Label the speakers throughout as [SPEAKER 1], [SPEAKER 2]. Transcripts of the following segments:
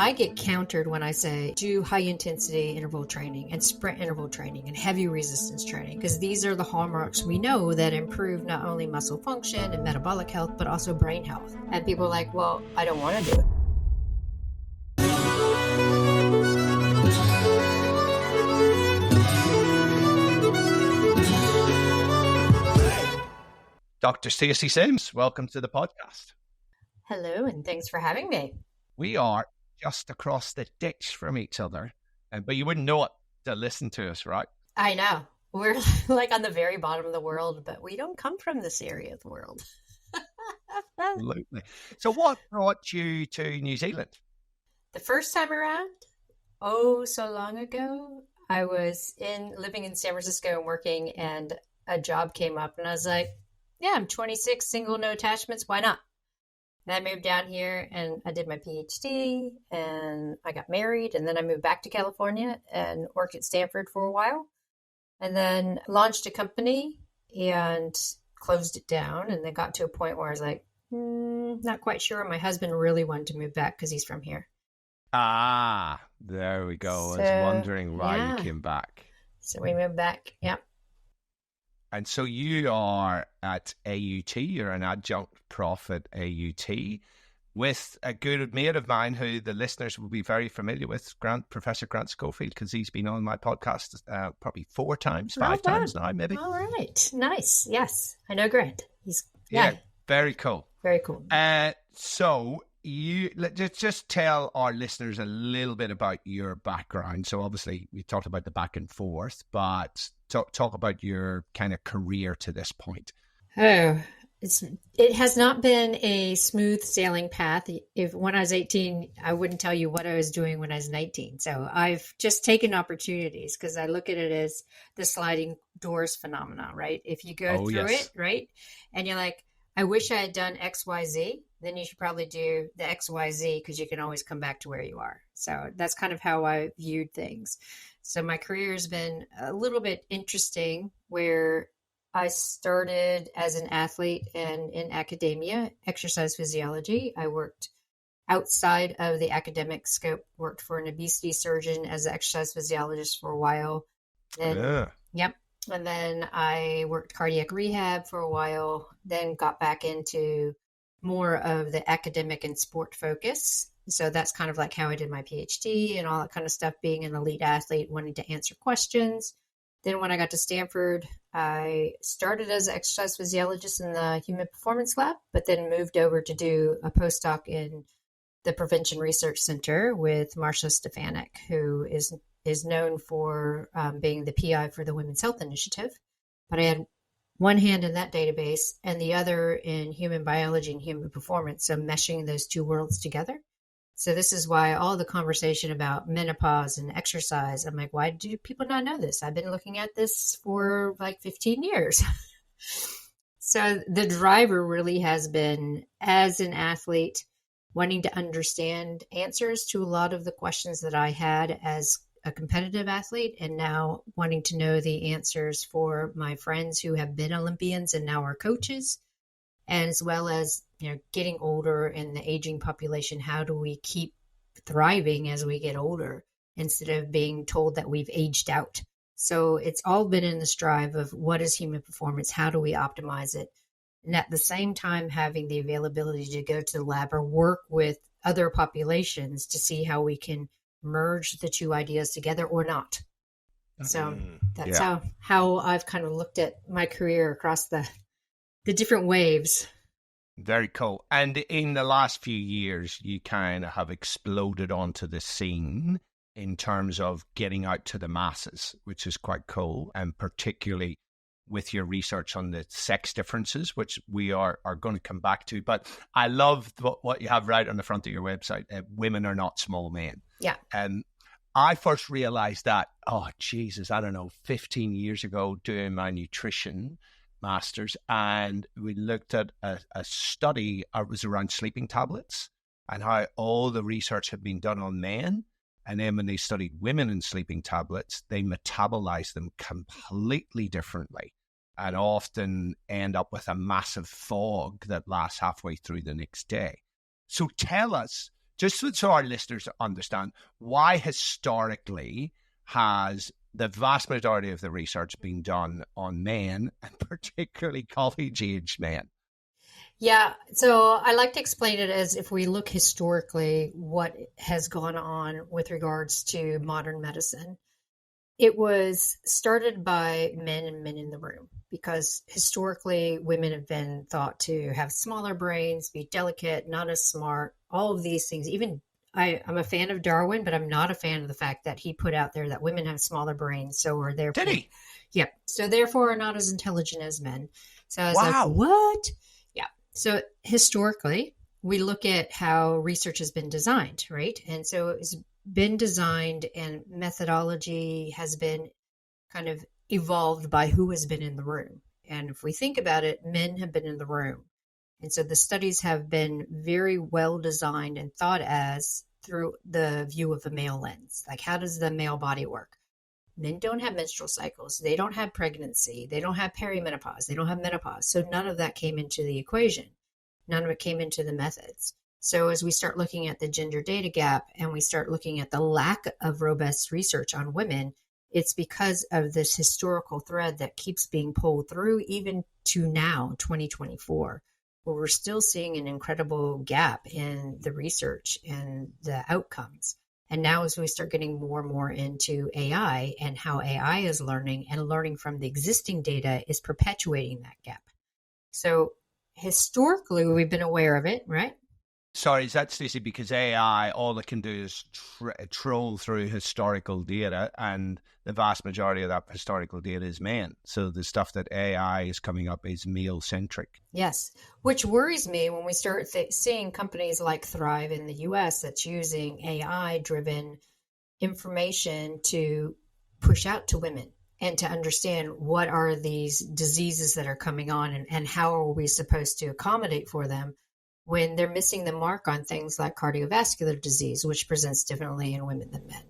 [SPEAKER 1] I get countered when I say do high intensity interval training and sprint interval training and heavy resistance training, because these are the hallmarks we know that improve not only muscle function and metabolic health, but also brain health. And people are like, well, I don't want to do it.
[SPEAKER 2] Dr. Stacy Sims, welcome to the podcast.
[SPEAKER 1] Hello, and thanks for having me.
[SPEAKER 2] We are just across the ditch from each other, but you wouldn't know it to listen to us, right?
[SPEAKER 1] I know. We're like on the very bottom of the world, but we don't come from this area of the world.
[SPEAKER 2] Absolutely. So what brought you to New Zealand?
[SPEAKER 1] The first time around, so long ago, I was living in San Francisco and working, and a job came up, and I was like, yeah, I'm 26, single, no attachments. Why not? And I moved down here and I did my PhD and I got married. And then I moved back to California and worked at Stanford for a while. And then launched a company and closed it down. And then got to a point where I was like, not quite sure. My husband really wanted to move back because he's from here.
[SPEAKER 2] Ah, there we go. I was wondering why you came back.
[SPEAKER 1] So we moved back. Yep.
[SPEAKER 2] And so you are at AUT, you're an adjunct prof at AUT with a good mate of mine who the listeners will be very familiar with, Professor Grant Schofield, because he's been on my podcast probably 5 times now, maybe.
[SPEAKER 1] All right. Nice. Yes. I know Grant. He's
[SPEAKER 2] very cool.
[SPEAKER 1] Very cool.
[SPEAKER 2] So let's just tell our listeners a little bit about your background. So obviously we talked about the back and forth, but talk about your kind of career to this point.
[SPEAKER 1] It has not been a smooth sailing path. When I was 18, I wouldn't tell you what I was doing when I was 19. So I've just taken opportunities because I look at it as the sliding doors phenomenon, right? If you go through it, right, and you're like, I wish I had done X, Y, Z, then you should probably do the X, Y, Z because you can always come back to where you are. So that's kind of how I viewed things. So my career has been a little bit interesting where I started as an athlete and in academia, exercise physiology. I worked outside of the academic scope, worked for an obesity surgeon as an exercise physiologist for a while. Yep. And then I worked cardiac rehab for a while, then got back into more of the academic and sport focus. So that's kind of like how I did my PhD and all that kind of stuff, being an elite athlete, wanting to answer questions. Then when I got to Stanford, I started as an exercise physiologist in the human performance lab, but then moved over to do a postdoc in the Prevention Research Center with Marcia Stefanik, who is known for being the PI for the Women's Health Initiative. But I had one hand in that database and the other in human biology and human performance, so meshing those two worlds together. So this is why all the conversation about menopause and exercise, I'm like, why do people not know this? I've been looking at this for like 15 years. So the driver really has been, as an athlete, wanting to understand answers to a lot of the questions that I had as a competitive athlete, and now wanting to know the answers for my friends who have been Olympians and now are coaches, and as well as, getting older in the aging population. How do we keep thriving as we get older instead of being told that we've aged out? So it's all been in this drive of what is human performance? How do we optimize it? And at the same time, having the availability to go to the lab or work with other populations to see how we can merge the two ideas together or not. So that's how I've kind of looked at my career across the different waves.
[SPEAKER 2] Very cool. And in the last few years, you kind of have exploded onto the scene in terms of getting out to the masses, which is quite cool. And particularly with your research on the sex differences, which we are going to come back to. But I love what you have right on the front of your website. Women are not small men.
[SPEAKER 1] Yeah.
[SPEAKER 2] I first realized that, 15 years ago doing my nutrition masters, and we looked at a study. It was around sleeping tablets and how all the research had been done on men, and then when they studied women in sleeping tablets, they metabolized them completely differently and often end up with a massive fog that lasts halfway through the next day. So tell us just so our listeners understand, why historically has the vast majority of the research been done on men, and particularly college-age men?
[SPEAKER 1] Yeah, so I like to explain it as if we look historically what has gone on with regards to modern medicine. It was started by men and men in the room because historically women have been thought to have smaller brains, be delicate, not as smart, all of these things. Even I'm a fan of Darwin, but I'm not a fan of the fact that he put out there that women have smaller brains, so are therefore,
[SPEAKER 2] Did he?
[SPEAKER 1] yeah, so therefore are not as intelligent as men. So I was like,
[SPEAKER 2] Wow.
[SPEAKER 1] what? Yeah. So historically, we look at how research has been designed, right? And so it's been designed and methodology has been kind of evolved by who has been in the room. And if we think about it, men have been in the room. And so the studies have been very well designed and thought as through the view of a male lens. Like, how does the male body work? Men don't have menstrual cycles. They don't have pregnancy. They don't have perimenopause. They don't have menopause. So none of that came into the equation. None of it came into the methods. So as we start looking at the gender data gap and we start looking at the lack of robust research on women, it's because of this historical thread that keeps being pulled through even to now, 2024, where we're still seeing an incredible gap in the research and the outcomes. And now as we start getting more and more into AI and how AI is learning and learning from the existing data is perpetuating that gap. So historically, we've been aware of it, right?
[SPEAKER 2] Sorry, is that, Stacy, because AI, all it can do is troll through historical data, and the vast majority of that historical data is men. So the stuff that AI is coming up is male-centric.
[SPEAKER 1] Yes, which worries me when we start seeing companies like Thrive in the US that's using AI-driven information to push out to women and to understand what are these diseases that are coming on and how are we supposed to accommodate for them, when they're missing the mark on things like cardiovascular disease, which presents differently in women than men,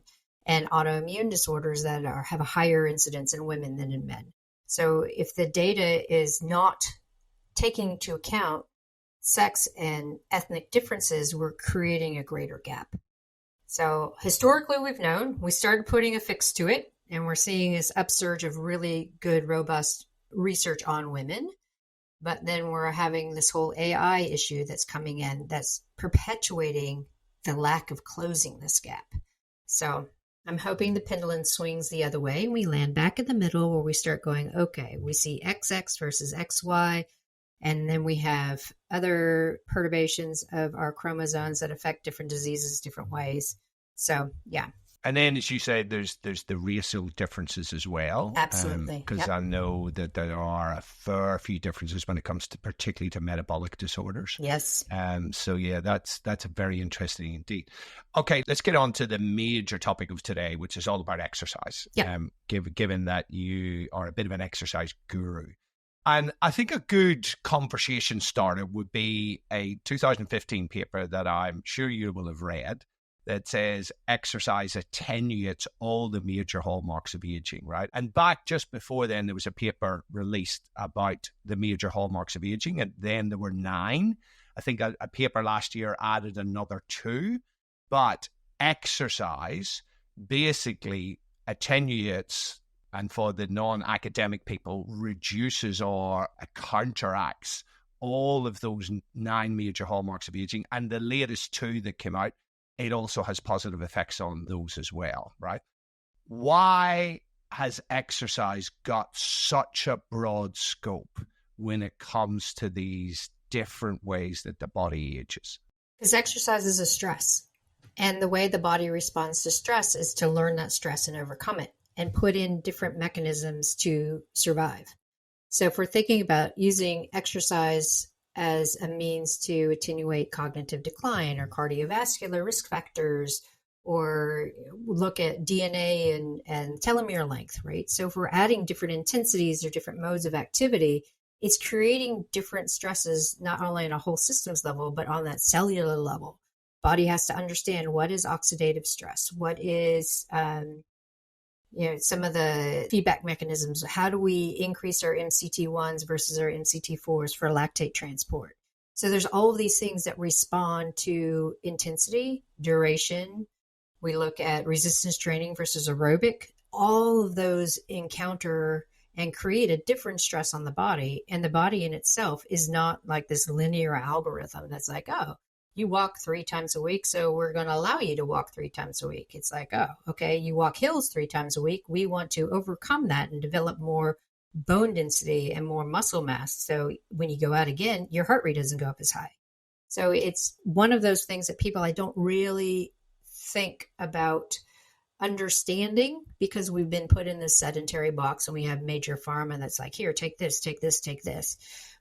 [SPEAKER 1] and autoimmune disorders that have a higher incidence in women than in men. So if the data is not taking into account sex and ethnic differences, we're creating a greater gap. So historically, we've known, we started putting a fix to it, and we're seeing this upsurge of really good, robust research on women. But then we're having this whole AI issue that's coming in that's perpetuating the lack of closing this gap. So I'm hoping the pendulum swings the other way and we land back in the middle where we start going, okay, we see XX versus XY, and then we have other perturbations of our chromosomes that affect different diseases different ways. So, yeah.
[SPEAKER 2] And then, as you said, there's the racial differences as well.
[SPEAKER 1] Absolutely.
[SPEAKER 2] Because I know that there are a fair few differences when it comes to particularly to metabolic disorders.
[SPEAKER 1] Yes.
[SPEAKER 2] So yeah, that's a very interesting indeed. Okay, let's get on to the major topic of today, which is all about exercise.
[SPEAKER 1] Yeah.
[SPEAKER 2] Given that you are a bit of an exercise guru. And I think a good conversation starter would be a 2015 paper that I'm sure you will have read, that says exercise attenuates all the major hallmarks of aging, right? And back just before then, there was a paper released about the major hallmarks of aging, and then there were 9. I think a paper last year added another 2, but exercise basically attenuates, and for the non-academic people, reduces or counteracts all of those 9 major hallmarks of aging. And the latest 2 that came out, it also has positive effects on those as well, right? Why has exercise got such a broad scope when it comes to these different ways that the body ages?
[SPEAKER 1] Because exercise is a stress. And the way the body responds to stress is to learn that stress and overcome it and put in different mechanisms to survive. So if we're thinking about using exercise as a means to attenuate cognitive decline or cardiovascular risk factors, or look at DNA and telomere length, right? So if we're adding different intensities or different modes of activity, it's creating different stresses, not only on a whole systems level, but on that cellular level. Body has to understand what is oxidative stress, what is some of the feedback mechanisms. How do we increase our MCT1s versus our MCT4s for lactate transport? So there's all of these things that respond to intensity, duration. We look at resistance training versus aerobic. All of those encounter and create a different stress on the body. And the body in itself is not like this linear algorithm that's like, oh, you walk 3 times a week, so we're going to allow you to walk 3 times a week. It's like, oh, okay, you walk hills 3 times a week. We want to overcome that and develop more bone density and more muscle mass. So when you go out again, your heart rate doesn't go up as high. So it's one of those things that people I don't really think about understanding, because we've been put in this sedentary box and we have major pharma that's like, here, take this, take this, take this.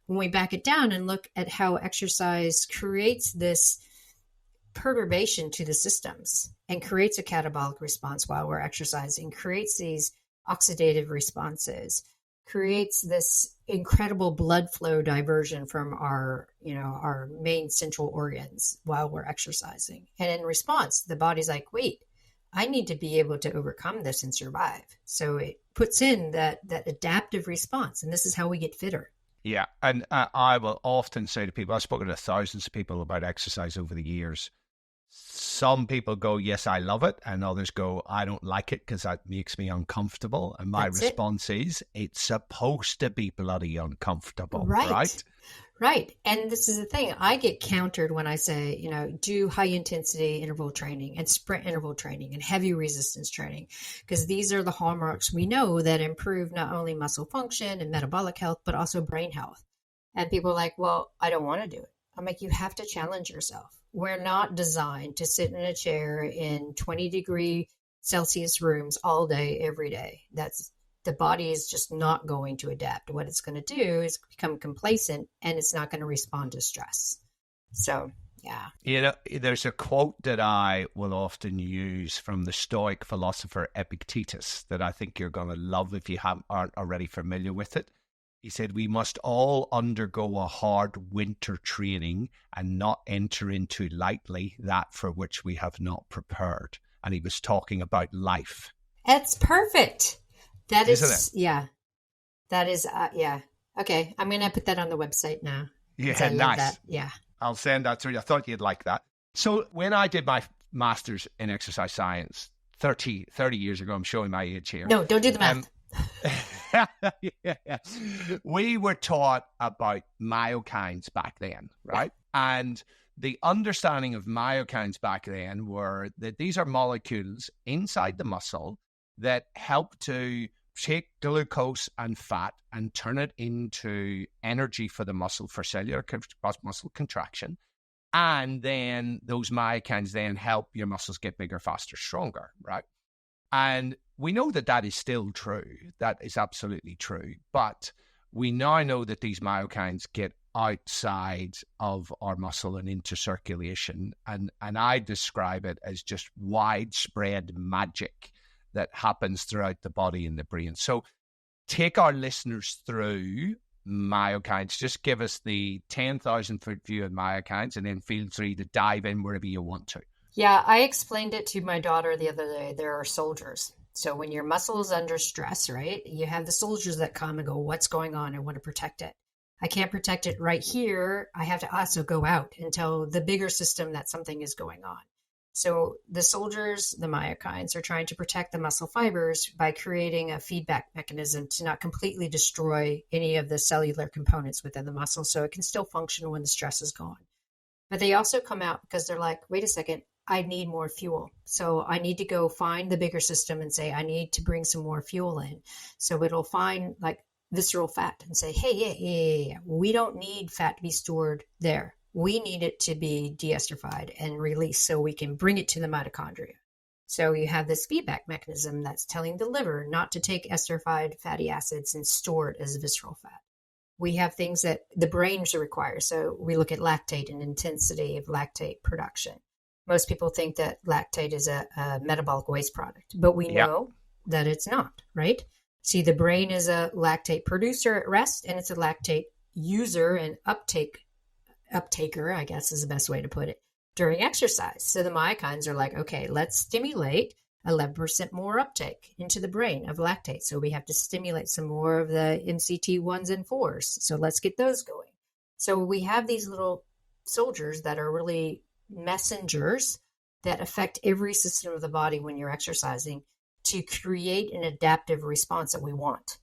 [SPEAKER 1] When we back it down and look at how exercise creates this perturbation to the systems and creates a catabolic response while we're exercising, creates these oxidative responses, creates this incredible blood flow diversion from our main central organs while we're exercising. And in response, the body's like, wait, I need to be able to overcome this and survive. So it puts in that adaptive response. And this is how we get fitter.
[SPEAKER 2] Yeah. And I will often say to people, I've spoken to thousands of people about exercise over the years. Some people go, yes, I love it. And others go, I don't like it because that makes me uncomfortable. And my response is, it's supposed to be bloody uncomfortable. Right?
[SPEAKER 1] Right. And this is the thing. I get countered when I say, do high intensity interval training and sprint interval training and heavy resistance training, because these are the hallmarks we know that improve not only muscle function and metabolic health, but also brain health. And people are like, well, I don't want to do it. I'm like, you have to challenge yourself. We're not designed to sit in a chair in 20-degree Celsius rooms all day, every day. The body is just not going to adapt. What it's going to do is become complacent, and it's not going to respond to stress. So, yeah.
[SPEAKER 2] There's a quote that I will often use from the Stoic philosopher Epictetus that I think you're going to love if you aren't already familiar with it. He said, we must all undergo a hard winter training and not enter into lightly that for which we have not prepared. And he was talking about life.
[SPEAKER 1] That's perfect. That
[SPEAKER 2] Isn't
[SPEAKER 1] is, it? Yeah. That is, yeah. Okay. I'm going to put that on the website now.
[SPEAKER 2] Yeah, nice.
[SPEAKER 1] That. Yeah.
[SPEAKER 2] I'll send that through. I thought you'd like that. So when I did my master's in exercise science 30 years ago, I'm showing my age here.
[SPEAKER 1] No, don't do the math.
[SPEAKER 2] Yeah. We were taught about myokines back then, right? Yeah. And the understanding of myokines back then were that these are molecules inside the muscle that help to take glucose and fat and turn it into energy for the muscle for cellular muscle contraction. And then those myokines then help your muscles get bigger, faster, stronger, right? And we know that that is still true. That is absolutely true. But we now know that these myokines get outside of our muscle and into circulation. And I describe it as just widespread magic that happens throughout the body and the brain. So take our listeners through myokines. Just give us the 10,000 foot view of myokines, and then feel free to dive in wherever you want to.
[SPEAKER 1] Yeah, I explained it to my daughter the other day. There are soldiers. So when your muscle is under stress, right, you have the soldiers that come and go, what's going on? I want to protect it. I can't protect it right here. I have to also go out and tell the bigger system that something is going on. So the soldiers, the myokines, are trying to protect the muscle fibers by creating a feedback mechanism to not completely destroy any of the cellular components within the muscle, so it can still function when the stress is gone. But they also come out because they're like, wait a second, I need more fuel. So I need to go find the bigger system and say, I need to bring some more fuel in. So it'll find like visceral fat and say, hey, yeah. We don't need fat to be stored there. We need it to be deesterified and released so we can bring it to the mitochondria. So you have this feedback mechanism that's telling the liver not to take esterified fatty acids and store it as visceral fat. We have things that the brain requires. So we look at lactate and intensity of lactate production. Most people think that lactate is a metabolic waste product, but we know that it's not, right? See, the brain is a lactate producer at rest, and it's a lactate user and uptaker, I guess is the best way to put it, during exercise. So the myokines are like, okay, let's stimulate 11% more uptake into the brain of lactate. So we have to stimulate some more of the MCT1s and 4s. So let's get those going. So we have these little soldiers that are really messengers that affect every system of the body when you're exercising to create an adaptive response that we want.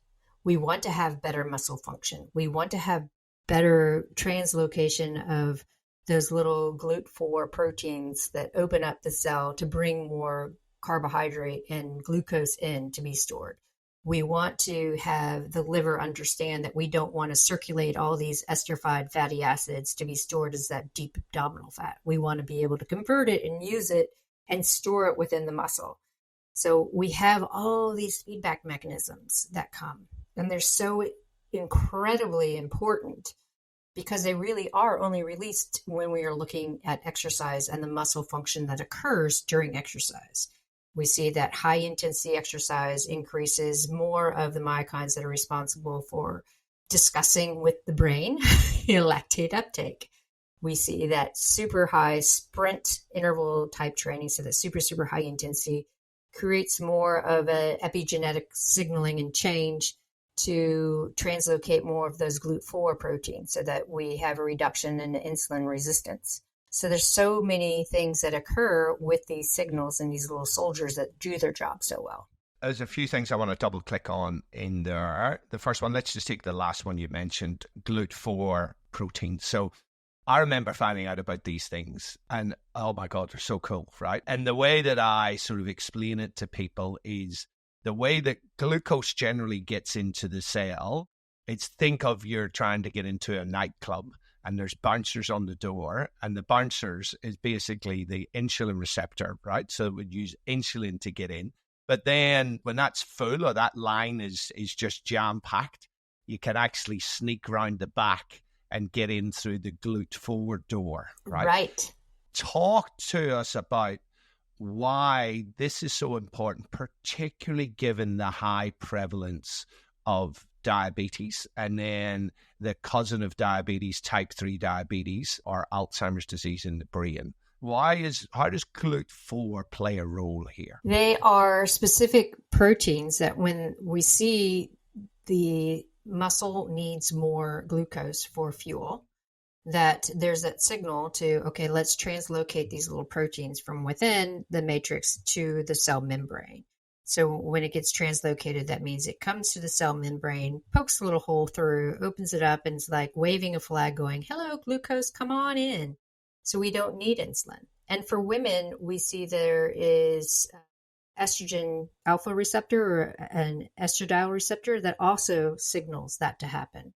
[SPEAKER 1] We want to have better muscle function. We want to have better translocation of those little GLUT4 proteins that open up the cell to bring more carbohydrate and glucose in to be stored. We want to have the liver understand that we don't want to circulate all these esterified fatty acids to be stored as that deep abdominal fat. We want to be able to convert it and use it and store it within the muscle. So we have all these feedback mechanisms that come, and they're so incredibly important because they really are only released when we are looking at exercise and the muscle function that occurs during exercise. We see that high intensity exercise increases more of the myokines that are responsible for discussing with the brain, lactate uptake. We see that super high sprint interval type training, so that super high intensity, creates more of an epigenetic signaling and change to translocate more of those GLUT4 proteins so that we have a reduction in insulin resistance. So there's so many things that occur with these signals and these little soldiers that do their job so well.
[SPEAKER 2] There's a few things I want to double click on in there. The first one, let's just take the last one you mentioned, GLUT4 protein. So I remember finding out about these things and, oh my God, they're so cool, right? And the way that I sort of explain it to people is the way that glucose generally gets into the cell. It's, think of you're trying to get into a nightclub and there's bouncers on the door, and the bouncers is basically the insulin receptor, right? So it would use insulin to get in. But then when that's full or that line is just jam-packed, you can actually sneak around the back and get in through the GLUT4 door, right?
[SPEAKER 1] Right.
[SPEAKER 2] Talk to us about why this is so important, particularly given the high prevalence of diabetes, and then the cousin of diabetes, type 3 diabetes, or Alzheimer's disease in the brain. How does GLUT4 play a role here?
[SPEAKER 1] They are specific proteins that when we see the muscle needs more glucose for fuel, that there's that signal to, okay, let's translocate these little proteins from within the matrix to the cell membrane. So when it gets translocated, that means it comes to the cell membrane, pokes a little hole through, opens it up, and it's like waving a flag going, hello, glucose, come on in. So we don't need insulin. And for women, we see there is estrogen alpha receptor or an estradiol receptor that also signals that to happen.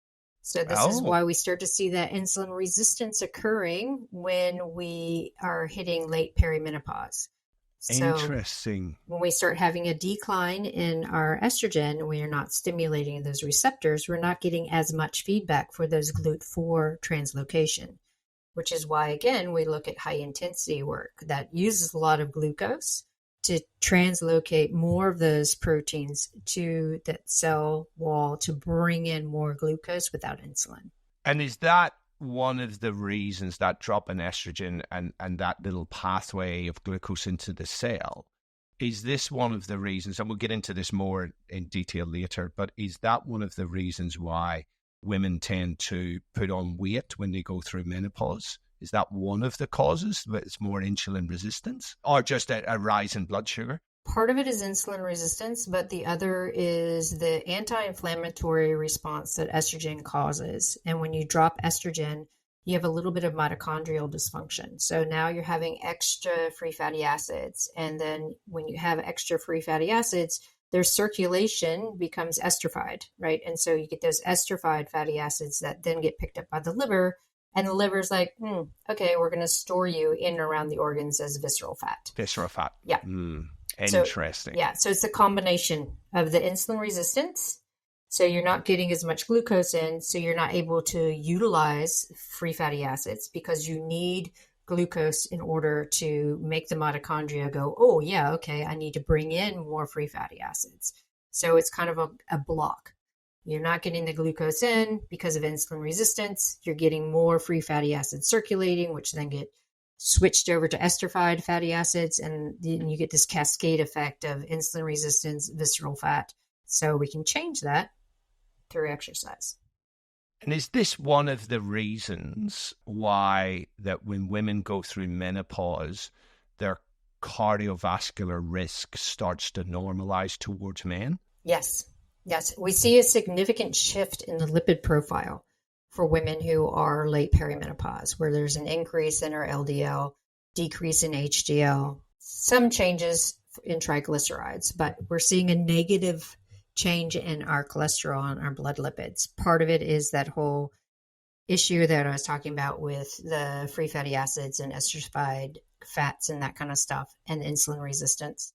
[SPEAKER 1] So this is why we start to see that insulin resistance occurring when we are hitting late perimenopause. So
[SPEAKER 2] interesting.
[SPEAKER 1] When we start having a decline in our estrogen, we are not stimulating those receptors. We're not getting as much feedback for those GLUT4 translocation, which is why, again, we look at high intensity work that uses a lot of glucose to translocate more of those proteins to that cell wall to bring in more glucose without insulin.
[SPEAKER 2] And is that one of the reasons, that drop in estrogen and that little pathway of glucose into the cell, is this one of the reasons, and we'll get into this more in detail later, but is that one of the reasons why women tend to put on weight when they go through menopause? Is that one of the causes, that it's more insulin resistance or just a rise in blood sugar?
[SPEAKER 1] Part of it is insulin resistance, but the other is the anti-inflammatory response that estrogen causes. And when you drop estrogen, you have a little bit of mitochondrial dysfunction. So now you're having extra free fatty acids. And then when you have extra free fatty acids, their circulation becomes esterified, right? And so you get those esterified fatty acids that then get picked up by the liver. And the liver's like, okay, we're going to store you in and around the organs as visceral fat.
[SPEAKER 2] Visceral fat.
[SPEAKER 1] Yeah.
[SPEAKER 2] Interesting.
[SPEAKER 1] So it's a combination of the insulin resistance. So you're not getting as much glucose in, so you're not able to utilize free fatty acids because you need glucose in order to make the mitochondria go, oh yeah, okay, I need to bring in more free fatty acids. So it's kind of a block. You're not getting the glucose in because of insulin resistance. You're getting more free fatty acids circulating, which then get switched over to esterified fatty acids, and then you get this cascade effect of insulin resistance, visceral fat. So we can change that through exercise.
[SPEAKER 2] And is this one of the reasons why that when women go through menopause, their cardiovascular risk starts to normalize towards men?
[SPEAKER 1] Yes. Yes. We see a significant shift in the lipid profile for women who are late perimenopause, where there's an increase in our LDL, decrease in HDL, some changes in triglycerides, but we're seeing a negative change in our cholesterol and our blood lipids. Part of it is that whole issue that I was talking about with the free fatty acids and esterified fats and that kind of stuff, and insulin resistance.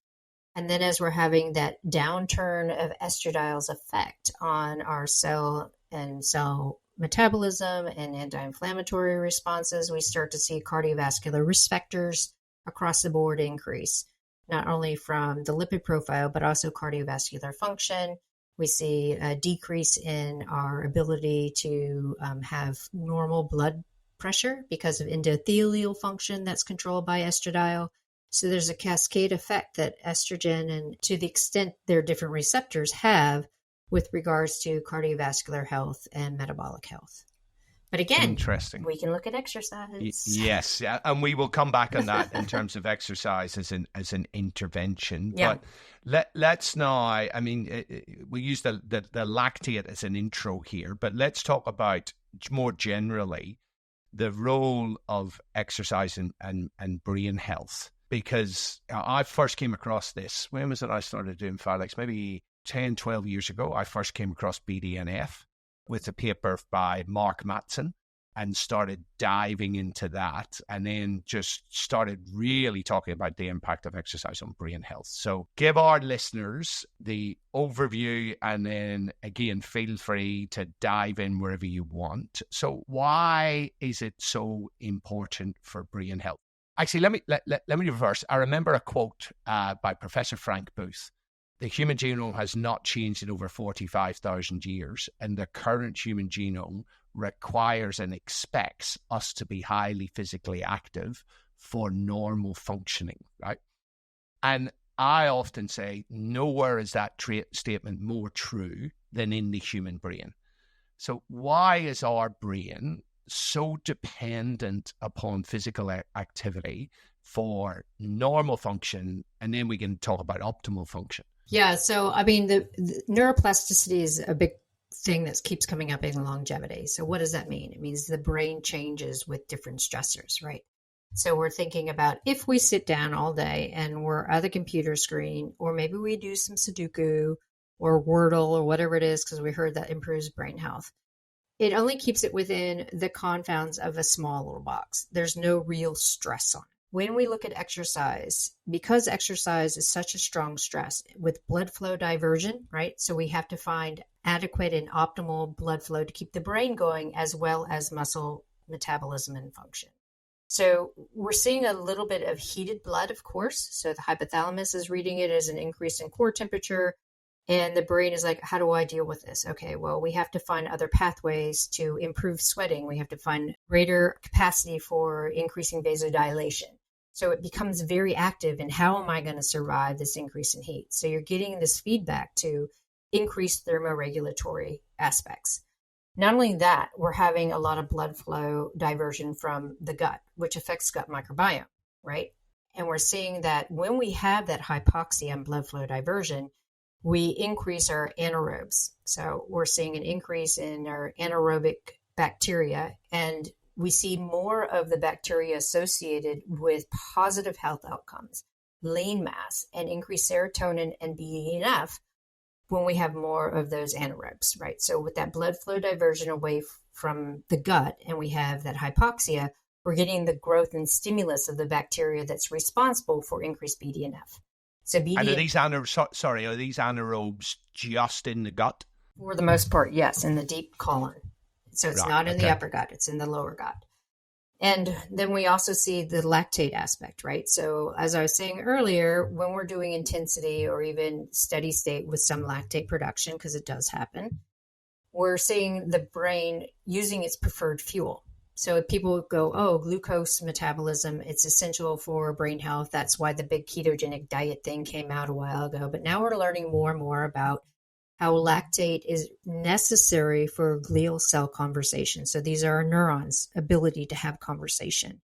[SPEAKER 1] And then as we're having that downturn of estradiole's effect on our cell and cell metabolism and anti-inflammatory responses, we start to see cardiovascular risk factors across the board increase, not only from the lipid profile, but also cardiovascular function. We see a decrease in our ability to have normal blood pressure because of endothelial function that's controlled by estradiol. So there's a cascade effect that estrogen, and to the extent their different receptors, have with regards to cardiovascular health and metabolic health. But again,
[SPEAKER 2] interesting.
[SPEAKER 1] We can look at exercise.
[SPEAKER 2] Yes, and we will come back on that in terms of exercise as an intervention. Yeah. But let's now, I mean, we use the lactate as an intro here, but let's talk about more generally the role of exercise and brain health. Because I first came across this, when was it I started doing Filex? Maybe 10, 12 years ago, I first came across BDNF with a paper by Mark Mattson and started diving into that, and then just started really talking about the impact of exercise on brain health. So give our listeners the overview, and then again, feel free to dive in wherever you want. So why is it so important for brain health? Actually, let me reverse. I remember a quote by Professor Frank Booth. The human genome has not changed in over 45,000 years, and the current human genome requires and expects us to be highly physically active for normal functioning, right? And I often say, nowhere is that statement more true than in the human brain. So why is our brain so dependent upon physical activity for normal function? And then we can talk about optimal function.
[SPEAKER 1] Yeah. So, I mean, the neuroplasticity is a big thing that keeps coming up in longevity. So what does that mean? It means the brain changes with different stressors, right? So we're thinking about if we sit down all day and we're at the computer screen, or maybe we do some Sudoku or Wordle or whatever it is, because we heard that improves brain health. It only keeps it within the confines of a small little box. There's no real stress on it. When we look at exercise, because exercise is such a strong stress with blood flow diversion, right? So we have to find adequate and optimal blood flow to keep the brain going, as well as muscle metabolism and function. So we're seeing a little bit of heated blood, of course. So the hypothalamus is reading it as an increase in core temperature. And the brain is like, how do I deal with this? Okay, well, we have to find other pathways to improve sweating. We have to find greater capacity for increasing vasodilation. So it becomes very active in how am I going to survive this increase in heat? So you're getting this feedback to increase thermoregulatory aspects. Not only that, we're having a lot of blood flow diversion from the gut, which affects gut microbiome, right? And we're seeing that when we have that hypoxia and blood flow diversion, we increase our anaerobes. So we're seeing an increase in our anaerobic bacteria, and we see more of the bacteria associated with positive health outcomes, lean mass, and increased serotonin and BDNF when we have more of those anaerobes, right? So with that blood flow diversion away from the gut, and we have that hypoxia, we're getting the growth and stimulus of the bacteria that's responsible for increased BDNF. So
[SPEAKER 2] and are these anaerobes just in the gut?
[SPEAKER 1] For the most part, yes, in the deep colon. So it's not in the upper gut, it's in the lower gut. And then we also see the lactate aspect, right? So as I was saying earlier, when we're doing intensity or even steady state with some lactate production, because it does happen, we're seeing the brain using its preferred fuel. So if people go, oh, glucose metabolism, it's essential for brain health. That's why the big ketogenic diet thing came out a while ago. But now we're learning more and more about how lactate is necessary for glial cell conversation. So these are our neurons' ability to have conversation.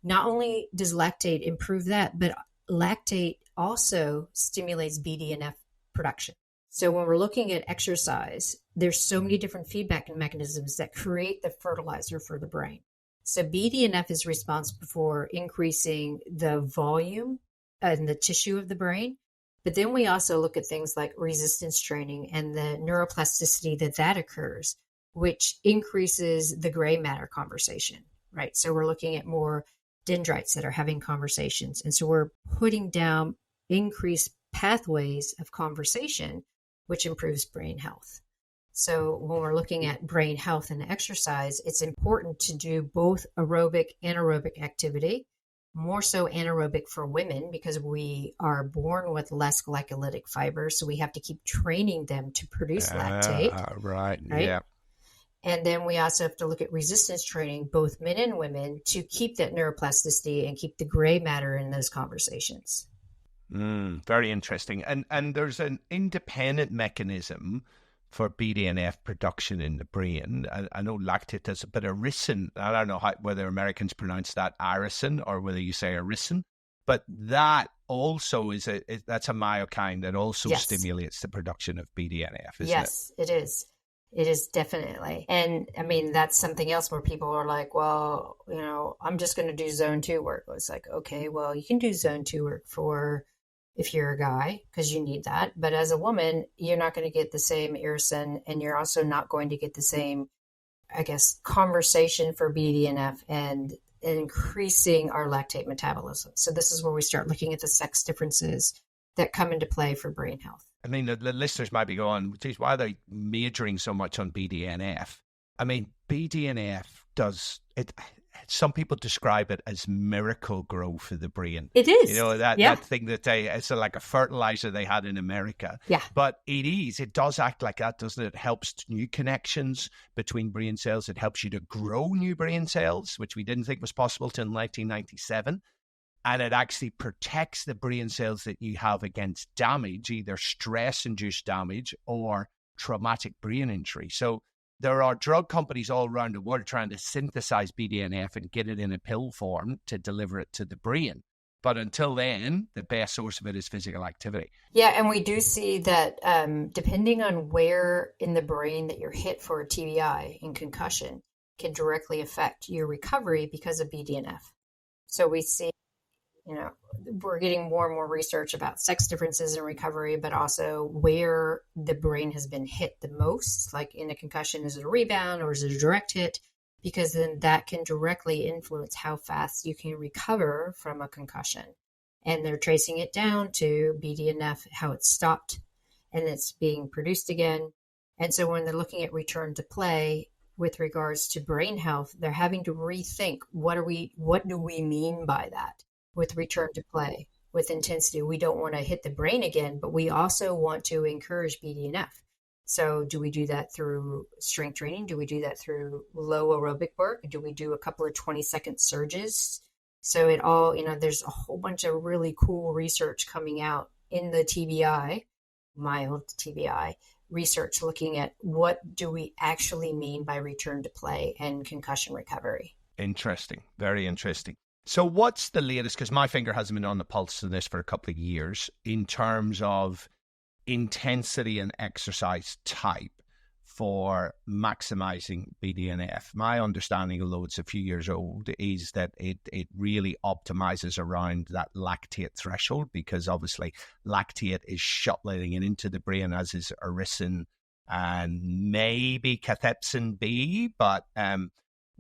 [SPEAKER 1] Not only does lactate improve that, but lactate also stimulates BDNF production. So when we're looking at exercise, there's so many different feedback mechanisms that create the fertilizer for the brain. So BDNF is responsible for increasing the volume in the tissue of the brain. But then we also look at things like resistance training and the neuroplasticity that occurs, which increases the gray matter conversation, right? So we're looking at more dendrites that are having conversations. And so we're putting down increased pathways of conversation, which improves brain health. So when we're looking at brain health and exercise, it's important to do both aerobic and anaerobic activity, more so anaerobic for women because we are born with less glycolytic fibers. So we have to keep training them to produce lactate.
[SPEAKER 2] Right. Yeah.
[SPEAKER 1] And then we also have to look at resistance training, both men and women, to keep that neuroplasticity and keep the gray matter in those conversations.
[SPEAKER 2] Very interesting. And there's an independent mechanism for BDNF production in the brain. I know lactate does a bit of ricin. I don't know whether Americans pronounce that irisin or whether you say aricin, but that also that's a myokine that also stimulates the production of BDNF, isn't it?
[SPEAKER 1] Yes, it is. It is definitely. And I mean, that's something else where people are like, well, I'm just going to do zone 2 work. It's like, okay, well, you can do zone 2 work for if you're a guy, because you need that. But as a woman, you're not going to get the same irisin, and you're also not going to get the same, I guess, conversation for BDNF and increasing our lactate metabolism. So this is where we start looking at the sex differences that come into play for brain health.
[SPEAKER 2] I mean, the listeners might be going, geez, why are they majoring so much on BDNF? I mean, BDNF does it. Some people describe it as miracle grow for the brain.
[SPEAKER 1] It is.
[SPEAKER 2] That thing that it's like a fertilizer they had in America.
[SPEAKER 1] Yeah.
[SPEAKER 2] But it does act like that, doesn't it? It helps new connections between brain cells. It helps you to grow new brain cells, which we didn't think was possible till 1997. And it actually protects the brain cells that you have against damage, either stress-induced damage or traumatic brain injury. So there are drug companies all around the world trying to synthesize BDNF and get it in a pill form to deliver it to the brain. But until then, the best source of it is physical activity.
[SPEAKER 1] Yeah, and we do see that depending on where in the brain that you're hit for a TBI and concussion can directly affect your recovery because of BDNF. So we see, we're getting more and more research about sex differences in recovery, but also where the brain has been hit the most, like in a concussion, is it a rebound or is it a direct hit? Because then that can directly influence how fast you can recover from a concussion. And they're tracing it down to BDNF, how it stopped and it's being produced again. And so when they're looking at return to play with regards to brain health, they're having to rethink what do we mean by that? With return to play, with intensity. We don't want to hit the brain again, but we also want to encourage BDNF. So do we do that through strength training? Do we do that through low aerobic work? Do we do a couple of 20-second surges? So it all, there's a whole bunch of really cool research coming out in the TBI, mild TBI research, looking at what do we actually mean by return to play and concussion recovery.
[SPEAKER 2] Interesting. Very interesting. So what's the latest, because my finger hasn't been on the pulse of this for a couple of years, in terms of intensity and exercise type for maximizing BDNF? My understanding, although it's a few years old, is that it really optimizes around that lactate threshold, because obviously lactate is shuttling it into the brain, as is aricin and maybe cathepsin B, but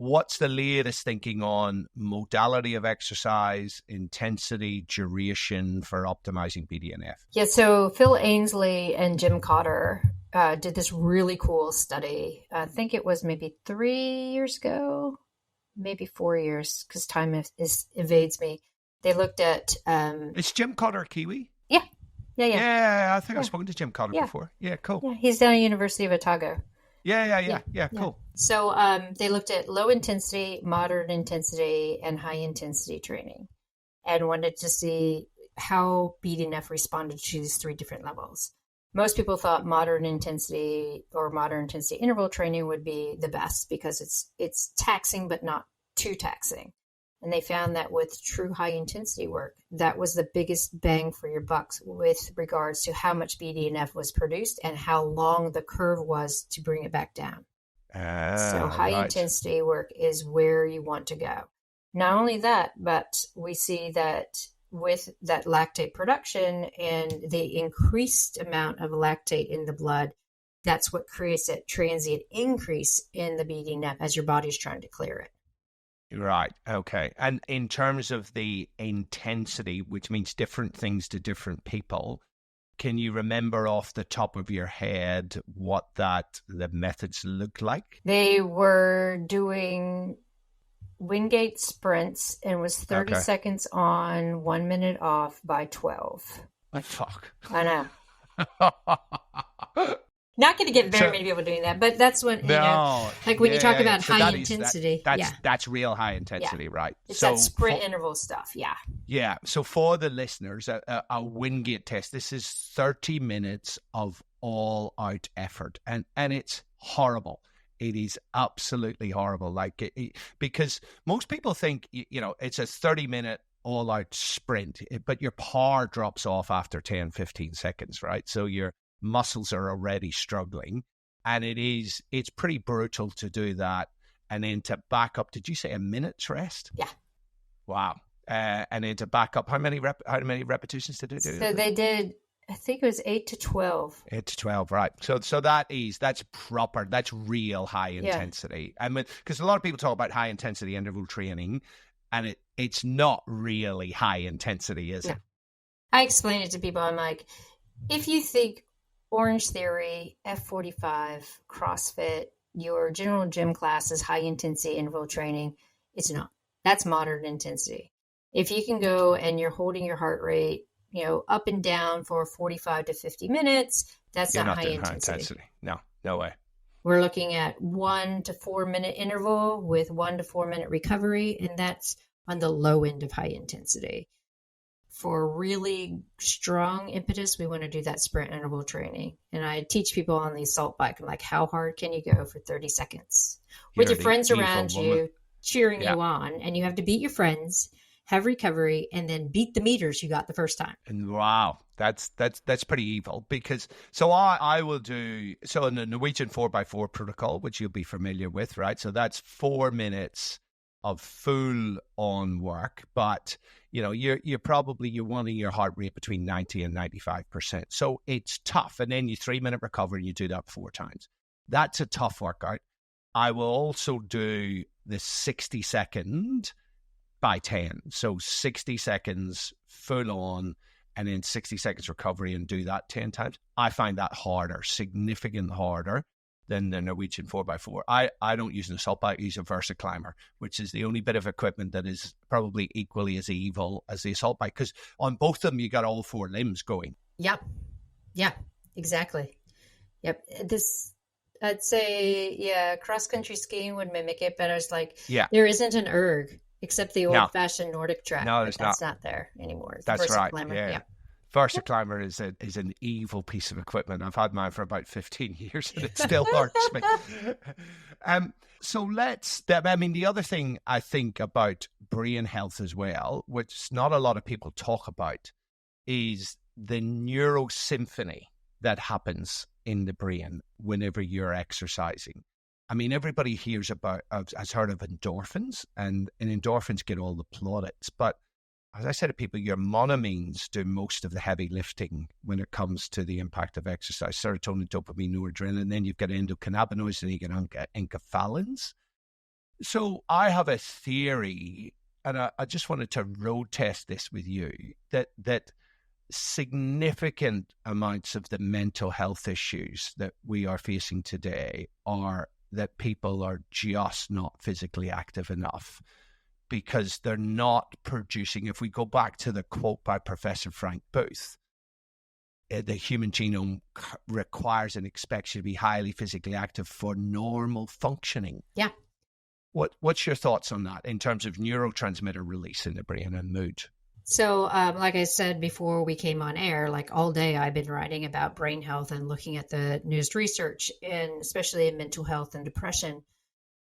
[SPEAKER 2] what's the latest thinking on modality of exercise, intensity, duration for optimizing BDNF? Yeah,
[SPEAKER 1] so Phil Ainsley and Jim Cotter did this really cool study. I think it was maybe 3 years ago, maybe 4 years, because time evades me. They looked at...
[SPEAKER 2] Is Jim Cotter Kiwi?
[SPEAKER 1] Yeah.
[SPEAKER 2] Yeah, I think I've spoken to Jim Cotter before. Yeah, cool.
[SPEAKER 1] Yeah, he's down at University of Otago.
[SPEAKER 2] Yeah, cool.
[SPEAKER 1] So they looked at low intensity, moderate intensity, and high intensity training and wanted to see how BDNF responded to these 3 different levels. Most people thought moderate intensity or moderate intensity interval training would be the best because it's taxing but not too taxing. And they found that with true high intensity work, that was the biggest bang for your bucks with regards to how much BDNF was produced and how long the curve was to bring it back down. So high intensity work is where you want to go. Not only that, but we see that with that lactate production and the increased amount of lactate in the blood, that's what creates that transient increase in the BDNF as your body's trying to clear it.
[SPEAKER 2] Right. Okay. And in terms of the intensity, which means different things to different people, can you remember off the top of your head what the methods looked like?
[SPEAKER 1] They were doing Wingate sprints and was 30 seconds on, 1 minute off by 12.
[SPEAKER 2] Oh, fuck.
[SPEAKER 1] I know. Not going to get very many people doing that, but that's when, like when you talk about high intensity.
[SPEAKER 2] That's real high intensity, right?
[SPEAKER 1] It's that sprint interval stuff,
[SPEAKER 2] Yeah. So for the listeners, a Wingate test, this is 30 minutes of all-out effort, and it's horrible. It is absolutely horrible. Like because most people think, it's a 30-minute all-out sprint, but your power drops off after 10, 15 seconds, right? So your muscles are already struggling, and it's pretty brutal to do that. And then to back up, did you say a minute's rest?
[SPEAKER 1] Yeah.
[SPEAKER 2] Wow. And then to back up, how many repetitions did they do?
[SPEAKER 1] So they did, I think it was 8 to 12.
[SPEAKER 2] 8 to 12, right. So that's proper, that's real high intensity. I mean, because a lot of people talk about high intensity interval training, and it's not really high intensity, is it?
[SPEAKER 1] I explain it to people. I'm like, if you think Orange Theory, F45, CrossFit, your general gym class is high intensity interval training, it's not. That's moderate intensity. If you can go and you're holding your heart rate, up and down for 45 to 50 minutes, that's not high intensity.
[SPEAKER 2] No way.
[SPEAKER 1] We're looking at 1 to 4 minute interval with 1 to 4 minute recovery, and that's on the low end of high intensity. For really strong impetus, we want to do that sprint interval training. And I teach people on the assault bike. I'm like, how hard can you go for 30 seconds? With your friends around you, cheering you on. And you have to beat your friends, have recovery, and then beat the meters you got the first time.
[SPEAKER 2] And wow, that's pretty evil. Because I will do, in the Norwegian 4x4 protocol, which you'll be familiar with, right? So that's 4 minutes of full on work, but you're wanting your heart rate between 90 and 95%. So it's tough. And then you 3 minute recovery, and you do that 4 times. That's a tough workout. I will also do the 60 second by 10. So 60 seconds full on, and then 60 seconds recovery, and do that 10 times. I find that harder, significantly harder than the Norwegian 4x4. I don't use an assault bike, I use a VersaClimber, which is the only bit of equipment that is probably equally as evil as the assault bike, because on both of them, you got all 4 limbs going.
[SPEAKER 1] Yep. Yeah, exactly. Yep. I'd say, cross-country skiing would mimic it, but I was like, there isn't an erg except the old-fashioned Nordic track.
[SPEAKER 2] No, there's
[SPEAKER 1] that's not there anymore.
[SPEAKER 2] That's right. Yeah. VersaClimber is an evil piece of equipment. I've had mine for about 15 years, and it still hurts me. So the other thing I think about brain health as well, which not a lot of people talk about, is the neurosymphony that happens in the brain whenever you're exercising. I mean, everybody has heard of endorphins, and endorphins get all the plaudits. But as I said to people, your monoamines do most of the heavy lifting when it comes to the impact of exercise. Serotonin, dopamine, noradrenaline, and then you've got endocannabinoids, and you get enkephalins. So I have a theory, and I just wanted to road test this with you, that significant amounts of the mental health issues that we are facing today are that people are just not physically active enough, because they're not producing. If we go back to the quote by Professor Frank Booth, the human genome requires and expects you to be highly physically active for normal functioning.
[SPEAKER 1] Yeah.
[SPEAKER 2] What's your thoughts on that in terms of neurotransmitter release in the brain and mood?
[SPEAKER 1] So, like I said before we came on air, like all day I've been writing about brain health and looking at the newest research, and especially in mental health and depression.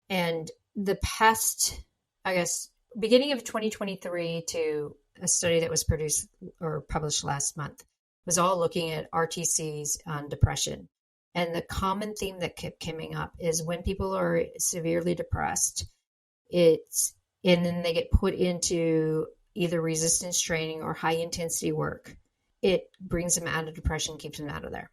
[SPEAKER 1] And the past, I guess, beginning of 2023 to a study that was produced or published last month was all looking at RTCs on depression. And the common theme that kept coming up is when people are severely depressed, and then they get put into either resistance training or high intensity work, it brings them out of depression, keeps them out of there.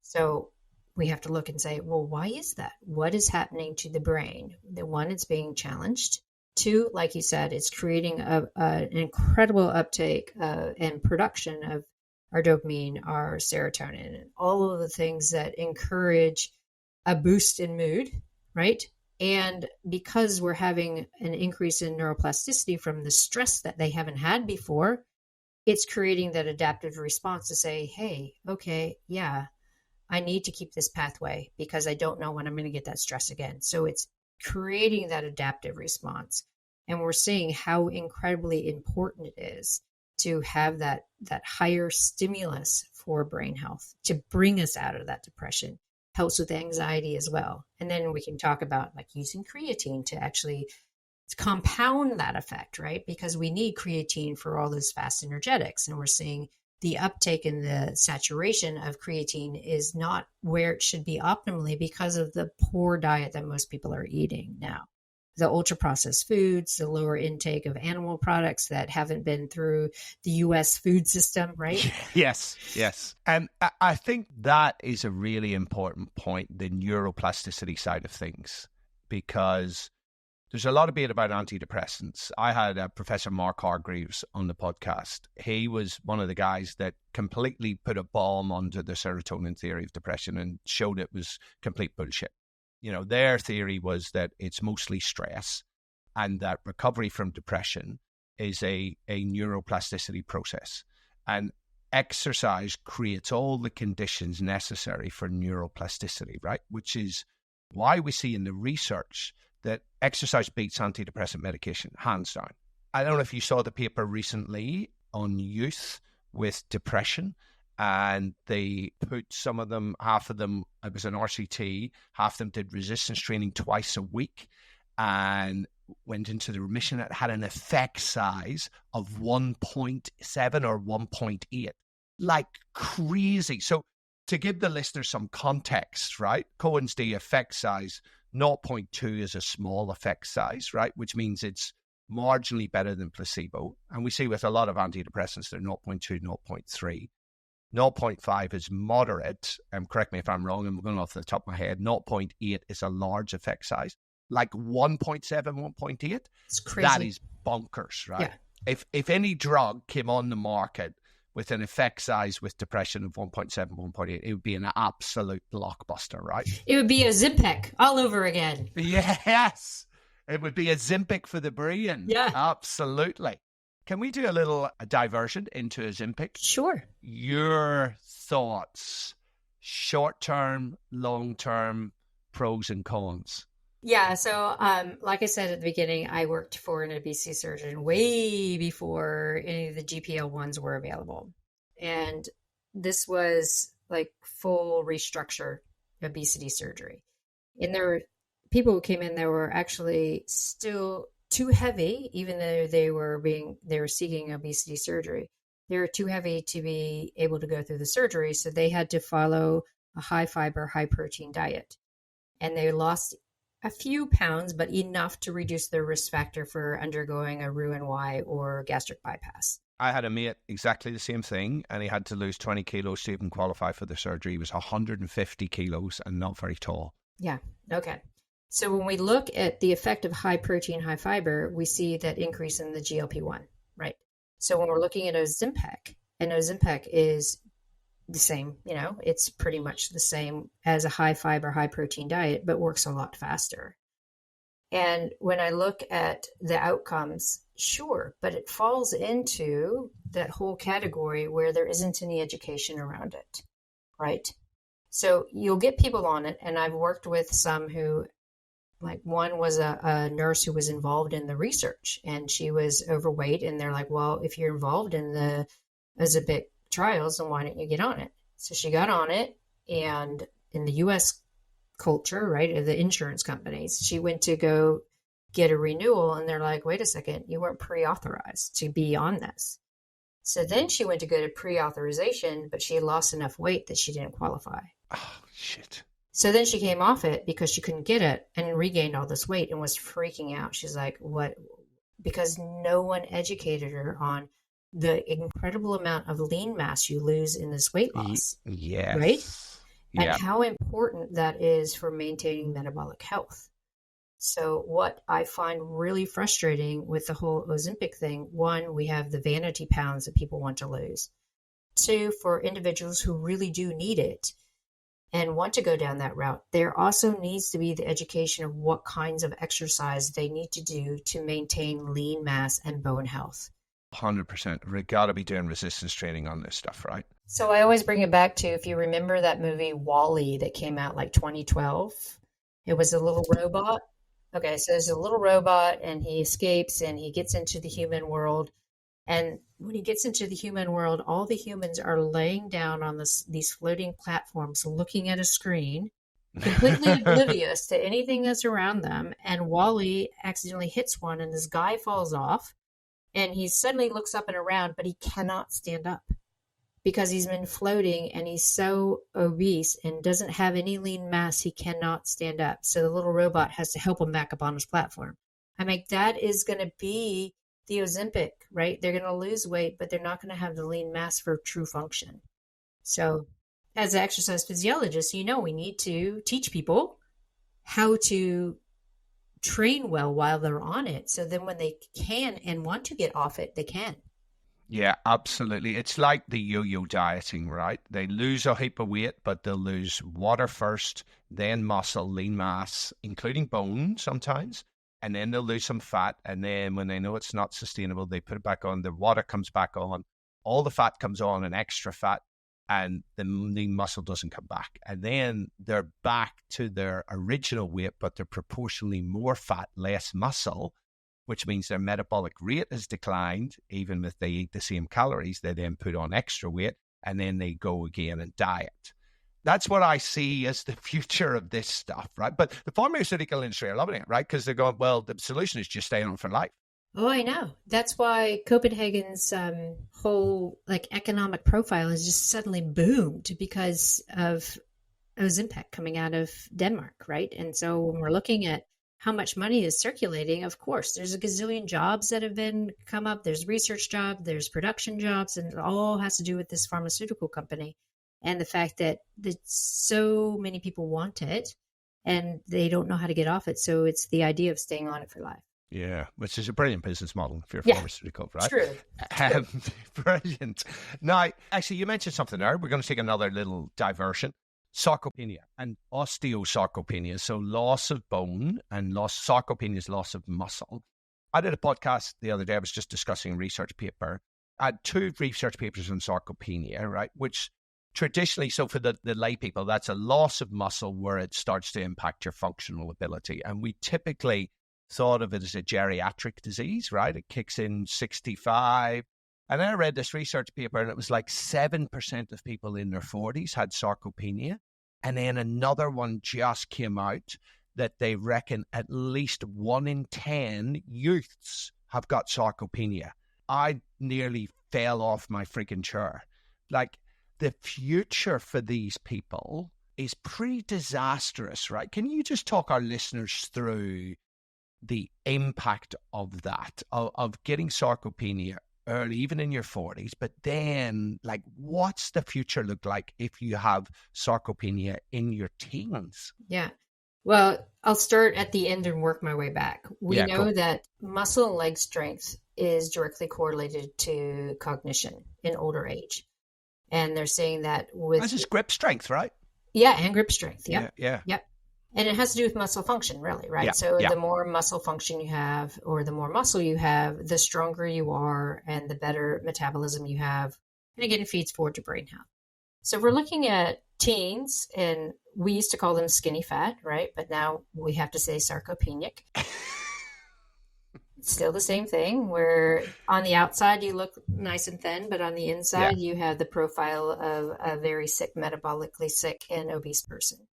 [SPEAKER 1] So we have to look and say, well, why is that? What is happening to the brain? The one, it's being challenged. Two, like you said, it's creating an incredible uptake and production of our dopamine, our serotonin, and all of the things that encourage a boost in mood, right? And because we're having an increase in neuroplasticity from the stress that they haven't had before, it's creating that adaptive response to say, hey, okay, yeah, I need to keep this pathway because I don't know when I'm going to get that stress again. So it's creating that adaptive response. And we're seeing how incredibly important it is to have that higher stimulus for brain health to bring us out of that depression. Helps with anxiety as well. And then we can talk about like using creatine to actually compound that effect, right? Because we need creatine for all those fast energetics. And we're seeing the uptake and the saturation of creatine is not where it should be optimally because of the poor diet that most people are eating now. The ultra processed foods, the lower intake of animal products that haven't been through the US food system, right?
[SPEAKER 2] Yes. And I think that is a really important point, the neuroplasticity side of things, because there's a lot of debate about antidepressants. I had Professor Mark Hargreaves on the podcast. He was one of the guys that completely put a bomb onto the serotonin theory of depression and showed it was complete bullshit. You know, their theory was that it's mostly stress and that recovery from depression is a neuroplasticity process. And exercise creates all the conditions necessary for neuroplasticity, right? Which is why we see in the research that exercise beats antidepressant medication, hands down. I don't know if you saw the paper recently on youth with depression, and they put some of them, half of them, it was an RCT, half of them did resistance training twice a week and went into the remission. It had an effect size of 1.7 or 1.8, like crazy. So to give the listener some context, right? Cohen's d effect size, 0.2 is a small effect size, right? Which means it's marginally better than placebo. And we see with a lot of antidepressants, they're 0.2, 0.3. 0.5 is moderate. Correct me if I'm wrong, I'm going off the top of my head. 0.8 is a large effect size. Like 1.7, 1.8,
[SPEAKER 1] it's crazy.
[SPEAKER 2] That is bonkers, right? Yeah. If any drug came on the market with an effect size with depression of 1.7, 1.8, it would be an absolute blockbuster, right?
[SPEAKER 1] It would be a Ozempic all over again.
[SPEAKER 2] Yes. It would be a Ozempic for the brain.
[SPEAKER 1] Yeah.
[SPEAKER 2] Absolutely. Can we do a little diversion into Ozempic?
[SPEAKER 1] Sure.
[SPEAKER 2] Your thoughts, short-term, long-term, pros and cons.
[SPEAKER 1] Yeah, so like I said at the beginning, I worked for an obesity surgeon way before any of the GLP-1s were available. And this was like full restructure obesity surgery. And there were people who came in that were actually still too heavy, even though they were seeking obesity surgery. They were too heavy to be able to go through the surgery, so they had to follow a high fiber, high protein diet. And they lost a few pounds, but enough to reduce their risk factor for undergoing a Roux-en-Y or gastric bypass.
[SPEAKER 2] I had a mate, exactly the same thing, and he had to lose 20 kilos to even qualify for the surgery. He was 150 kilos and not very tall.
[SPEAKER 1] Yeah, okay. So when we look at the effect of high protein, high fiber, we see that increase in the GLP-1, right? So when we're looking at Ozempic, and Ozempic is the same, it's pretty much the same as a high fiber, high protein diet, but works a lot faster. And when I look at the outcomes, sure, but it falls into that whole category where there isn't any education around it, right? So you'll get people on it, and I've worked with some who Like one was a nurse who was involved in the research, and she was overweight. And they're like, well, if you're involved in the Ozempic trials, then why don't you get on it? So she got on it. And in the US culture, right, of the insurance companies, she went to go get a renewal. And they're like, wait a second, you weren't pre-authorized to be on this. So then she went to go to pre-authorization, but she had lost enough weight that she didn't qualify.
[SPEAKER 2] Oh, shit.
[SPEAKER 1] So then she came off it because she couldn't get it and regained all this weight and was freaking out. She's like, what? Because no one educated her on the incredible amount of lean mass you lose in this weight loss.
[SPEAKER 2] Yes.
[SPEAKER 1] Right?
[SPEAKER 2] Yeah.
[SPEAKER 1] And how important that is for maintaining metabolic health. So what I find really frustrating with the whole Ozempic thing, one, we have the vanity pounds that people want to lose. Two, for individuals who really do need it and want to go down that route, there also needs to be the education of what kinds of exercise they need to do to maintain lean mass and bone health.
[SPEAKER 2] 100%. We got to be doing resistance training on this stuff, right?
[SPEAKER 1] So I always bring it back to, if you remember that movie WALL-E that came out like 2012, it was a little robot. Okay, so there's a little robot and he escapes and he gets into the human world. And when he gets into the human world, all the humans are laying down on these floating platforms looking at a screen, completely oblivious to anything that's around them. And WALL-E accidentally hits one and this guy falls off and he suddenly looks up and around, but he cannot stand up because he's been floating and he's so obese and doesn't have any lean mass, he cannot stand up. So the little robot has to help him back up on his platform. I mean, that is going to be the Ozempic, right? They're going to lose weight, but they're not going to have the lean mass for true function. So as an exercise physiologist, we need to teach people how to train well while they're on it. So then when they can and want to get off it, they can.
[SPEAKER 2] Yeah, absolutely. It's like the yo-yo dieting, right? They lose a heap of weight, but they'll lose water first, then muscle, lean mass, including bone sometimes, and then they'll lose some fat. And then when they know it's not sustainable, they put it back on. The water comes back on, all the fat comes on, and extra fat, and the lean muscle doesn't come back. And then they're back to their original weight, but they're proportionally more fat, less muscle, which means their metabolic rate has declined. Even if they eat the same calories, they then put on extra weight and then they go again and diet. That's what I see as the future of this stuff, right? But the pharmaceutical industry are loving it, right? Because they're going, well, the solution is just staying on for life.
[SPEAKER 1] Oh, I know. That's why Copenhagen's whole economic profile has just suddenly boomed because of Ozempic coming out of Denmark, right? And so when we're looking at how much money is circulating, of course, there's a gazillion jobs that have been come up. There's research jobs, there's production jobs, and it all has to do with this pharmaceutical company and the fact that so many people want it and they don't know how to get off it. So it's the idea of staying on it for life.
[SPEAKER 2] Yeah, which is a brilliant business model for pharmaceutical, right?
[SPEAKER 1] True.
[SPEAKER 2] Brilliant. Now, actually, you mentioned something there. We're going to take another little diversion. Sarcopenia and osteosarcopenia, so loss of bone, and sarcopenia is loss of muscle. I did a podcast the other day. I was just discussing a research paper. I had 2 research papers on sarcopenia, right? Which traditionally, so for the lay people, that's a loss of muscle where it starts to impact your functional ability. And we typically thought of it as a geriatric disease, right? It kicks in 65. And I read this research paper and it was like 7% of people in their 40s had sarcopenia. And then another one just came out that they reckon at least 1 in 10 youths have got sarcopenia. I nearly fell off my freaking chair. Like, the future for these people is pretty disastrous, right? Can you just talk our listeners through the impact of that, of getting sarcopenia early, even in your 40s, but then what's the future look like if you have sarcopenia in your teens?
[SPEAKER 1] Yeah. Well, I'll start at the end and work my way back. We know that muscle and leg strength is directly correlated to cognition in older age. And they're saying that with...
[SPEAKER 2] This is grip strength, right?
[SPEAKER 1] Yeah, and grip strength. Yep.
[SPEAKER 2] Yeah.
[SPEAKER 1] And it has to do with muscle function, really, right? The more muscle function you have, or the more muscle you have, the stronger you are and the better metabolism you have. And again, it feeds forward to brain health. So we're looking at teens, and we used to call them skinny fat, right? But now we have to say sarcopenic. It's still the same thing, where on the outside you look nice and thin, but on the
[SPEAKER 2] Yeah.
[SPEAKER 1] inside you have the profile of a very sick, metabolically sick and obese person.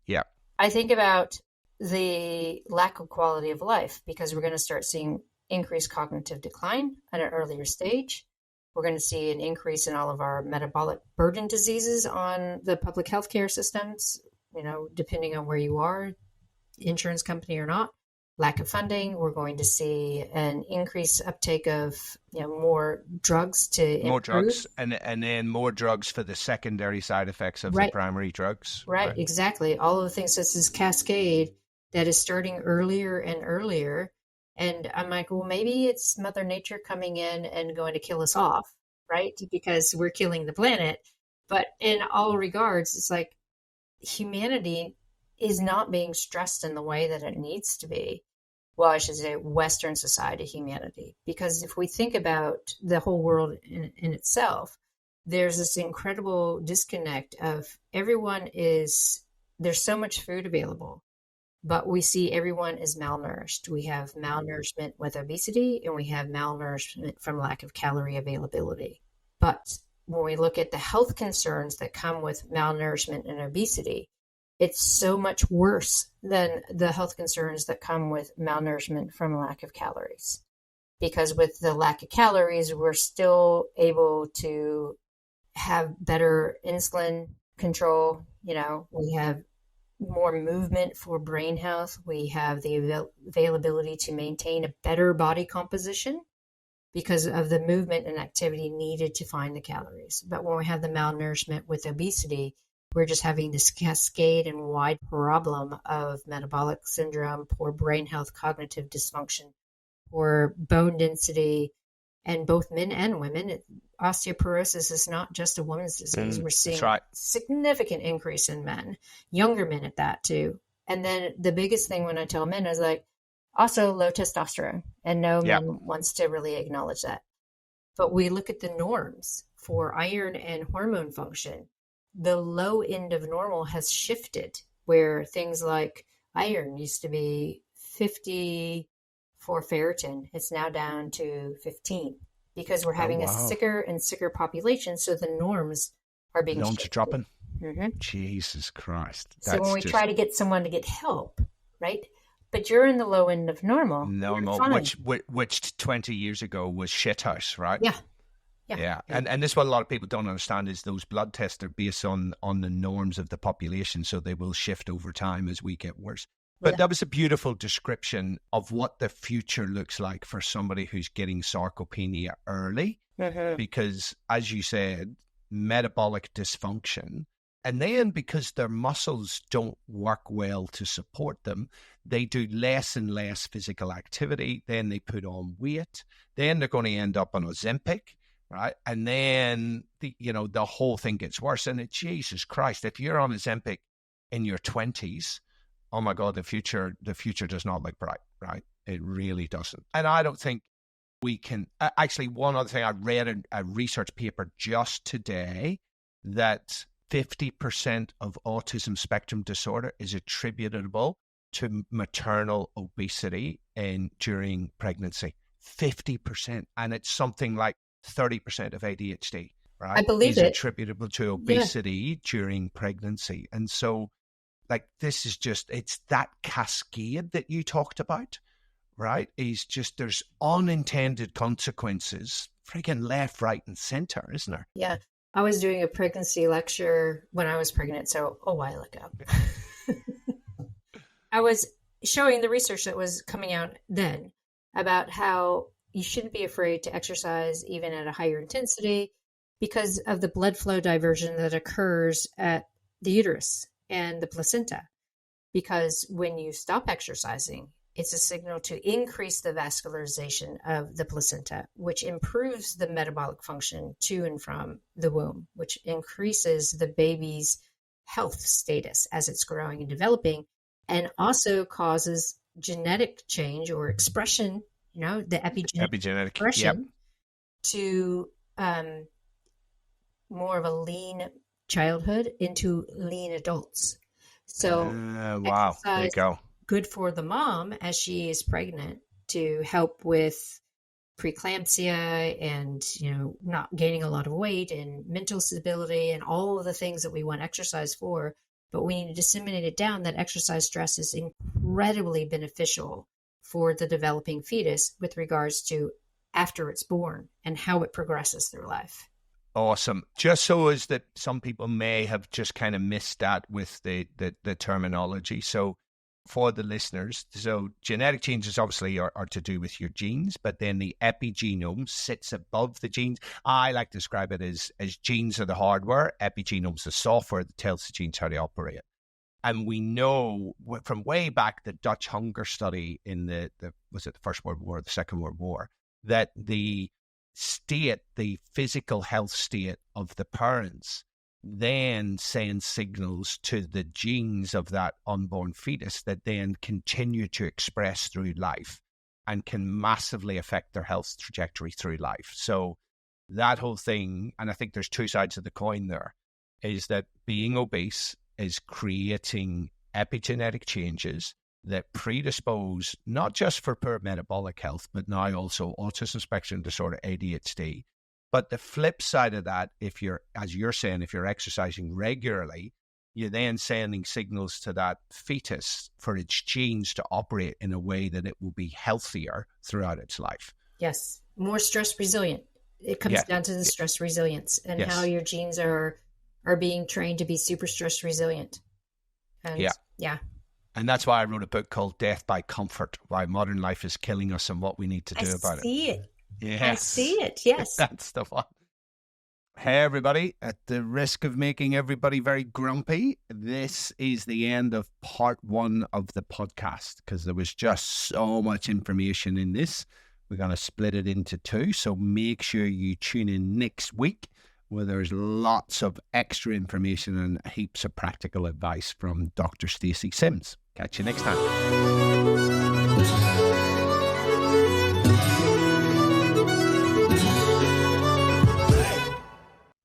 [SPEAKER 2] Yeah.
[SPEAKER 1] I think about the lack of quality of life because we're going to start seeing increased cognitive decline at an earlier stage. We're going to see an increase in all of our metabolic burden diseases on the public healthcare systems, depending on where you are, insurance company or not. Lack of funding. We're going to see an increased uptake of more drugs to
[SPEAKER 2] More
[SPEAKER 1] improve.
[SPEAKER 2] drugs, and then more drugs for the secondary side effects of the
[SPEAKER 1] Right.
[SPEAKER 2] primary drugs.
[SPEAKER 1] Right, exactly. All of the things. This is cascade that is starting earlier and earlier. And I'm like, well, maybe it's Mother Nature coming in and going to kill us off, right? Because we're killing the planet. But in all regards, it's like humanity is not being stressed in the way that it needs to be. Well, I should say Western society humanity. Because if we think about the whole world in itself, there's this incredible disconnect of there's so much food available, but we see everyone is malnourished. We have malnourishment with obesity, and we have malnourishment from lack of calorie availability. But when we look at the health concerns that come with malnourishment and obesity, it's so much worse than the health concerns that come with malnourishment from lack of calories. Because with the lack of calories, we're still able to have better insulin control. We have more movement for brain health. We have the availability to maintain a better body composition because of the movement and activity needed to find the calories. But when we have the malnourishment with obesity, we're just having this cascade and wide problem of metabolic syndrome, poor brain health, cognitive dysfunction, poor bone density, and both men and women. Osteoporosis is not just a woman's disease. We're seeing significant increase in men, younger men at that too. And then the biggest thing when I tell men is like, also low testosterone, and no man wants to really acknowledge that. But we look at the norms for iron and hormone function. The low end of normal has shifted, where things like iron used to be 50 for ferritin. It's now down to 15 because we're having a sicker and sicker population. So the norms are being
[SPEAKER 2] norms
[SPEAKER 1] shifted.
[SPEAKER 2] are dropping.
[SPEAKER 1] Mm-hmm.
[SPEAKER 2] Jesus Christ.
[SPEAKER 1] So when we try to get someone to get help, right? But you're in the low end of normal.
[SPEAKER 2] Which 20 years ago was shithouse, right?
[SPEAKER 1] Yeah.
[SPEAKER 2] Yeah. And this is what a lot of people don't understand is those blood tests are based on the norms of the population, so they will shift over time as we get worse. But that was a beautiful description of what the future looks like for somebody who's getting sarcopenia early, because as you said, metabolic dysfunction, and then because their muscles don't work well to support them, they do less and less physical activity, then they put on weight, then they're going to end up on Ozempic. Right. And then, the whole thing gets worse. And Jesus Christ, if you're on Ozempic in your 20s, oh my God, the future does not look bright. Right. It really doesn't. And I don't think we can. Actually, one other thing, I read a research paper just today that 50% of autism spectrum disorder is attributable to maternal obesity during pregnancy. 50%. And it's something like 30% of ADHD, right?
[SPEAKER 1] I believe
[SPEAKER 2] is attributable to obesity during pregnancy. And so, this is it's that cascade that you talked about, right? There's unintended consequences, freaking left, right, and center, isn't there?
[SPEAKER 1] Yeah. I was doing a pregnancy lecture when I was pregnant, so a while ago. I was showing the research that was coming out then about how you shouldn't be afraid to exercise even at a higher intensity because of the blood flow diversion that occurs at the uterus and the placenta. Because when you stop exercising, it's a signal to increase the vascularization of the placenta, which improves the metabolic function to and from the womb, which increases the baby's health status as it's growing and developing, and also causes genetic change or expression, the epigenetic expression to more of a lean childhood into lean adults. So
[SPEAKER 2] wow, there you
[SPEAKER 1] exercise
[SPEAKER 2] go.
[SPEAKER 1] good for the mom as she is pregnant to help with preeclampsia and, not gaining a lot of weight and mental stability and all of the things that we want exercise for. But we need to disseminate it down that exercise stress is incredibly beneficial for the developing fetus with regards to after it's born and how it progresses through life.
[SPEAKER 2] Awesome. Just so as that some people may have just kind of missed that with the terminology. So for the listeners, so genetic changes obviously are to do with your genes, but then the epigenome sits above the genes. I like to describe it as genes are the hardware, epigenome's the software that tells the genes how to operate. And we know from way back the Dutch hunger study in was it the First World War, the Second World War, that the physical health state of the parents then sends signals to the genes of that unborn fetus that then continue to express through life and can massively affect their health trajectory through life. So that whole thing, and I think there's two sides of the coin there, is that being obese is creating epigenetic changes that predispose not just for poor metabolic health, but now also autism spectrum disorder, ADHD. But the flip side of that, if you're exercising regularly, you're then sending signals to that fetus for its genes to operate in a way that it will be healthier throughout its life.
[SPEAKER 1] Yes, more stress resilient. It comes down to the stress resilience and how your genes are being trained to be super stress resilient. And
[SPEAKER 2] And that's why I wrote a book called Death by Comfort, Why Modern Life is Killing Us and What We Need to Do About It.
[SPEAKER 1] I see it.
[SPEAKER 2] Yes.
[SPEAKER 1] I see it, yes.
[SPEAKER 2] That's the one. Hey, everybody. At the risk of making everybody very grumpy, this is the end of part 1 of the podcast because there was just so much information in this. We're going to split it into 2, so make sure you tune in next week where there's lots of extra information and heaps of practical advice from Dr. Stacy Sims. Catch you next time.